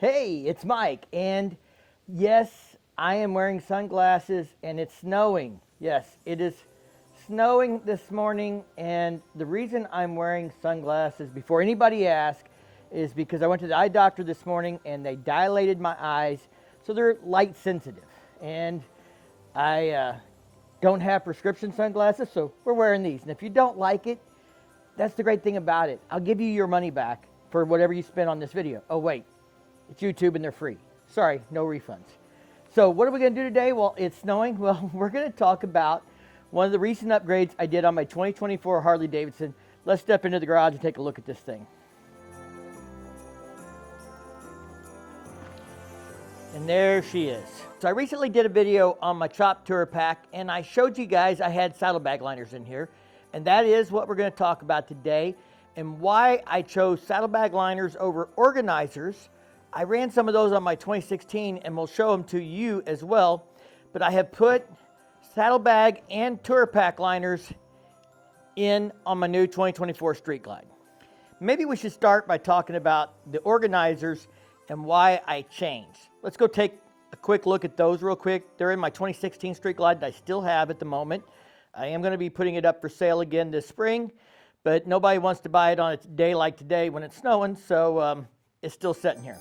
Hey, it's Mike, and yes, I am wearing sunglasses and it's snowing. Yes, it is snowing this morning, and the reason I'm wearing sunglasses, before anybody asks, is because I went to the eye doctor this morning and they dilated my eyes, so they're light sensitive. And I don't have prescription sunglasses, so we're wearing these. And if you don't like it, that's the great thing about it. I'll give you your money back for whatever you spend on this video. Oh wait, it's YouTube and they're free. Sorry, no refunds. So what are we going to do today? Well, it's snowing. Well, we're going to talk about one of the recent upgrades I did on my 2024 Harley Davidson. Let's step into the garage and take a look at this thing. And there she is. So I recently did a video on my Chop Tour Pack, and I showed you guys I had saddlebag liners in here. And that is what we're going to talk about today, and why I chose saddlebag liners over organizers. I ran some of those on my 2016, and we'll show them to you as well. But I have put saddlebag and tour pack liners in on my new 2024 Street Glide. Maybe we should start by talking about the organizers and why I changed. Let's go take a quick look at those real quick. They're in my 2016 Street Glide that I still have at the moment. I am going to be putting it up for sale again this spring, but nobody wants to buy it on a day like today when it's snowing, so it's still sitting here.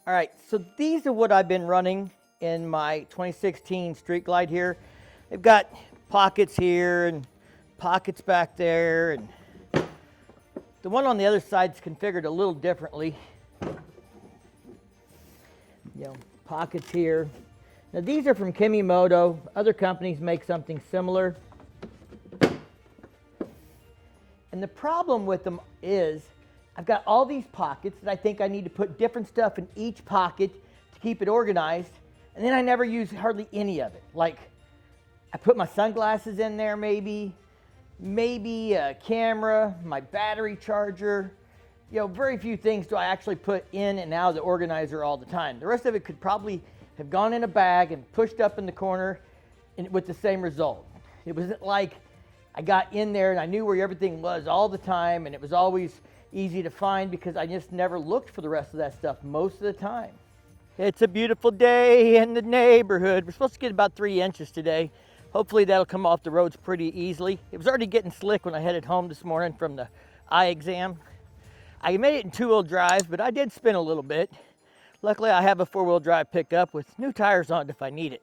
All right, so these are what I've been running in my 2016 Street Glide here. They've got pockets here and pockets back there, and the one on the other side is configured a little differently. Pockets here. Now these are from Kimimoto. Other companies make something similar. And the problem with them is I've got all these pockets that I think I need to put different stuff in each pocket to keep it organized, and then I never use hardly any of it. Like, I put my sunglasses in there maybe a camera, my battery charger. Very few things do I actually put in and out of the organizer all the time. The rest of it could probably have gone in a bag and pushed up in the corner with the same result. It wasn't like I got in there and I knew where everything was all the time, and it was always easy to find because I just never looked for the rest of that stuff most of the time. It's a beautiful day in the neighborhood. We're supposed to get about 3 inches today. Hopefully that'll come off the roads pretty easily. It was already getting slick when I headed home this morning from the eye exam. I made it in 2-wheel drive, but I did spin a little bit. Luckily I have a 4-wheel drive pickup with new tires on it if I need it.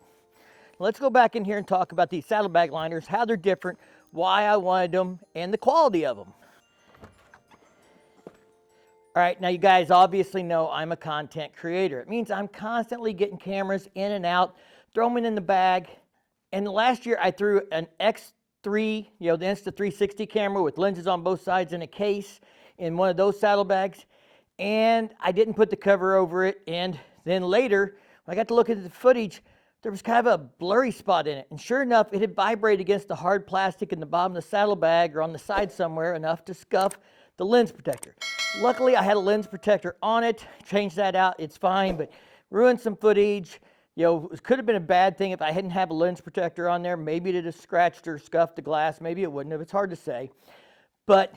Let's go back in here and talk about these saddlebag liners, how they're different, why I wanted them, and the quality of them. All right, now you guys obviously know I'm a content creator. It means I'm constantly getting cameras in and out, throw them in the bag. And last year I threw an X3, the Insta360 camera with lenses on both sides in a case in one of those saddlebags. And I didn't put the cover over it. And then later, when I got to look at the footage, there was kind of a blurry spot in it. And sure enough, it had vibrated against the hard plastic in the bottom of the saddlebag or on the side somewhere enough to scuff the lens protector. Luckily, I had a lens protector on it, changed that out, it's fine, but ruined some footage. It could have been a bad thing if I hadn't had a lens protector on there. Maybe it'd have scratched or scuffed the glass, maybe it wouldn't have, it's hard to say. But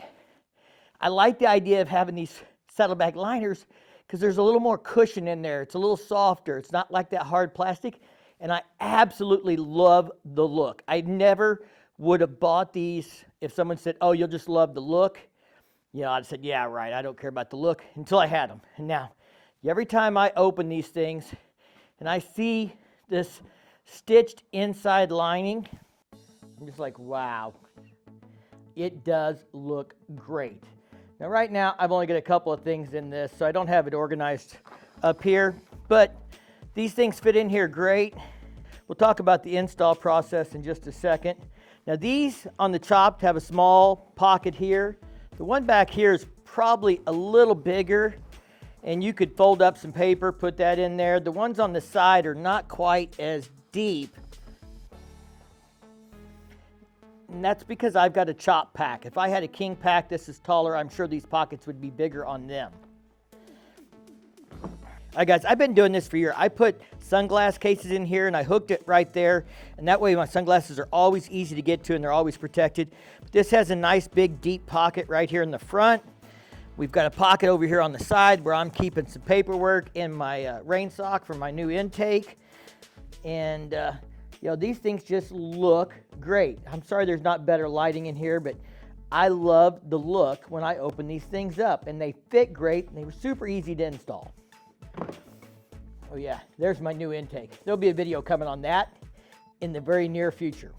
I like the idea of having these saddlebag liners because there's a little more cushion in there. It's a little softer, it's not like that hard plastic, and I absolutely love the look. I never would have bought these if someone said, oh, you'll just love the look. I'd said, yeah, right, I don't care about the look, until I had them. And now, every time I open these things and I see this stitched inside lining, I'm just like, wow, it does look great. Now, right now, I've only got a couple of things in this, so I don't have it organized up here, but these things fit in here great. We'll talk about the install process in just a second. Now, these on the Chopped have a small pocket here. The one back here is probably a little bigger, and you could fold up some paper, put that in there. The ones on the side are not quite as deep, and that's because I've got a Chop pack. If I had a King pack this is taller, I'm sure these pockets would be bigger on them. All right, guys, I've been doing this for years. I put sunglass cases in here and I hooked it right there. And that way my sunglasses are always easy to get to and they're always protected. But this has a nice big deep pocket right here in the front. We've got a pocket over here on the side where I'm keeping some paperwork and my rain sock for my new intake. And, you know, these things just look great. I'm sorry there's not better lighting in here, but I love the look when I open these things up. And they fit great and they were super easy to install. Oh yeah, there's my new intake. There'll be a video coming on that in the very near future.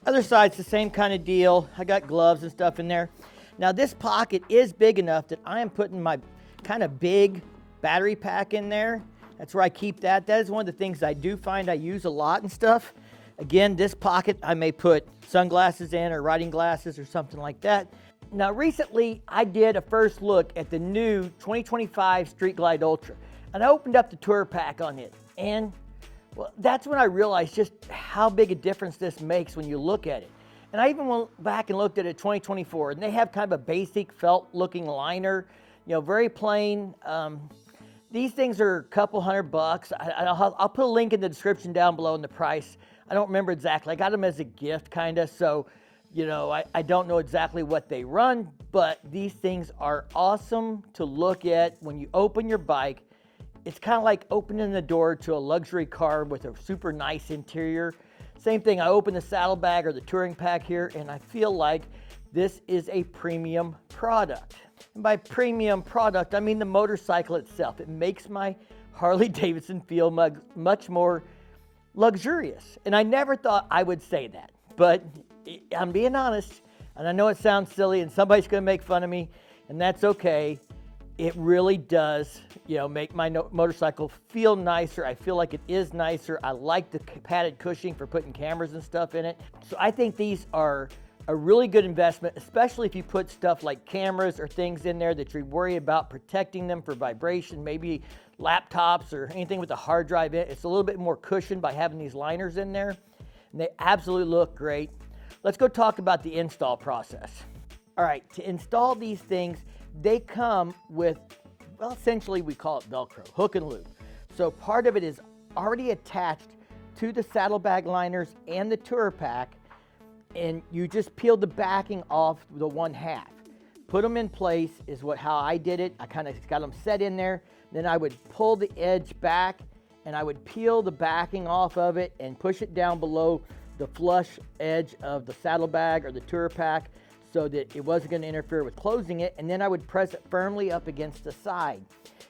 Other side's the same kind of deal. I got gloves and stuff in there. Now this pocket is big enough that I am putting my kind of big battery pack in there. That's where I keep that. That is one of the things I do find I use a lot and stuff. Again, this pocket I may put sunglasses in or riding glasses or something like that. Now recently I did a first look at the new 2025 Street Glide Ultra. And I opened up the tour pack on it. And well, that's when I realized just how big a difference this makes when you look at it. And I even went back and looked at it 2024, and they have kind of a basic felt looking liner, you know, very plain. These things are a couple $100. I'll put a link in the description down below in the price. I don't remember exactly. I got them as a gift kind of, so you know, I don't know exactly what they run, but these things are awesome to look at when you open your bike. It's kind of like opening the door to a luxury car with a super nice interior. Same thing, I open the saddlebag or the touring pack here and I feel like this is a premium product. And by premium product, I mean the motorcycle itself. It makes my Harley Davidson feel much more luxurious. And I never thought I would say that, but I'm being honest, and I know it sounds silly and somebody's gonna make fun of me, and that's okay. It really does, you know, make my motorcycle feel nicer. I feel like it is nicer. I like the padded cushioning for putting cameras and stuff in it. So I think these are a really good investment, especially if you put stuff like cameras or things in there that you worry about protecting them for vibration, maybe laptops or anything with a hard drive in it. It's a little bit more cushioned by having these liners in there, and they absolutely look great. Let's go talk about the install process. All right, to install these things, they come with, well, essentially we call it Velcro, hook and loop. So part of it is already attached to the saddlebag liners and the tour pack, and you just peel the backing off the one half. Put them in place is how I did it. I kind of got them set in there. Then I would pull the edge back and I would peel the backing off of it and push it down below the flush edge of the saddlebag or the tour pack, so that it wasn't going to interfere with closing it, and then I would press it firmly up against the side.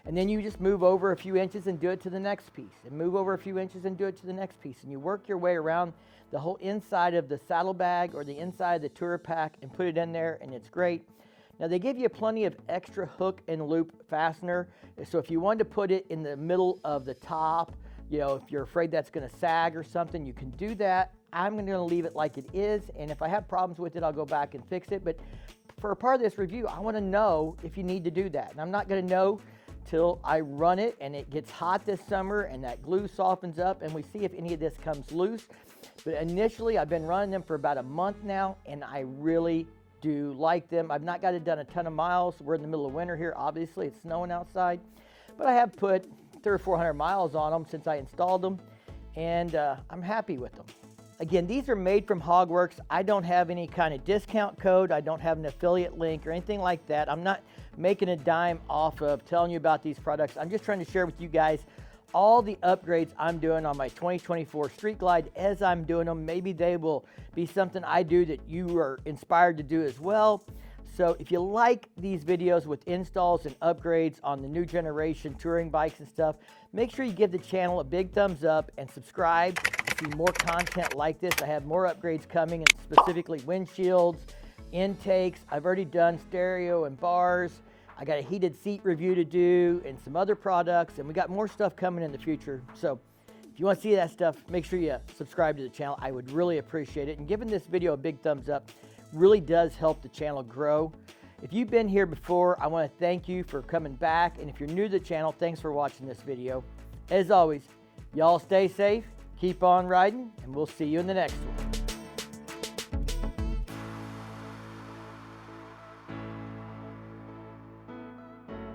And then you just move over a few inches and do it to the next piece, and move over a few inches and do it to the next piece, and you work your way around the whole inside of the saddlebag or the inside of the tour pack and put it in there, and it's great. Now they give you plenty of extra hook and loop fastener, so if you wanted to put it in the middle of the top, you know, if you're afraid that's going to sag or something, you can do that. I'm going to leave it like it is, and if I have problems with it, I'll go back and fix it. But for a part of this review, I want to know if you need to do that. And I'm not going to know till I run it and it gets hot this summer and that glue softens up and we see if any of this comes loose. But initially, I've been running them for about a month now, and I really do like them. I've not got it done a ton of miles. We're in the middle of winter here. Obviously, it's snowing outside. But I have put 300 or 400 miles on them since I installed them, and I'm happy with them. Again, these are made from HOGWORKZ. I don't have any kind of discount code. I don't have an affiliate link or anything like that. I'm not making a dime off of telling you about these products. I'm just trying to share with you guys all the upgrades I'm doing on my 2024 Street Glide as I'm doing them. Maybe they will be something I do that you are inspired to do as well. So if you like these videos with installs and upgrades on the new generation touring bikes and stuff, make sure you give the channel a big thumbs up and subscribe to see more content like this. I have more upgrades coming, and specifically windshields, intakes. I've already done stereo and bars. I got a heated seat review to do and some other products, and we got more stuff coming in the future. So if you want to see that stuff, make sure you subscribe to the channel. I would really appreciate it. And giving this video a big thumbs up really does help the channel grow. If you've been here before, I want to thank you for coming back. And if you're new to the channel, thanks for watching this video. As always, y'all stay safe, keep on riding, and we'll see you in the next one.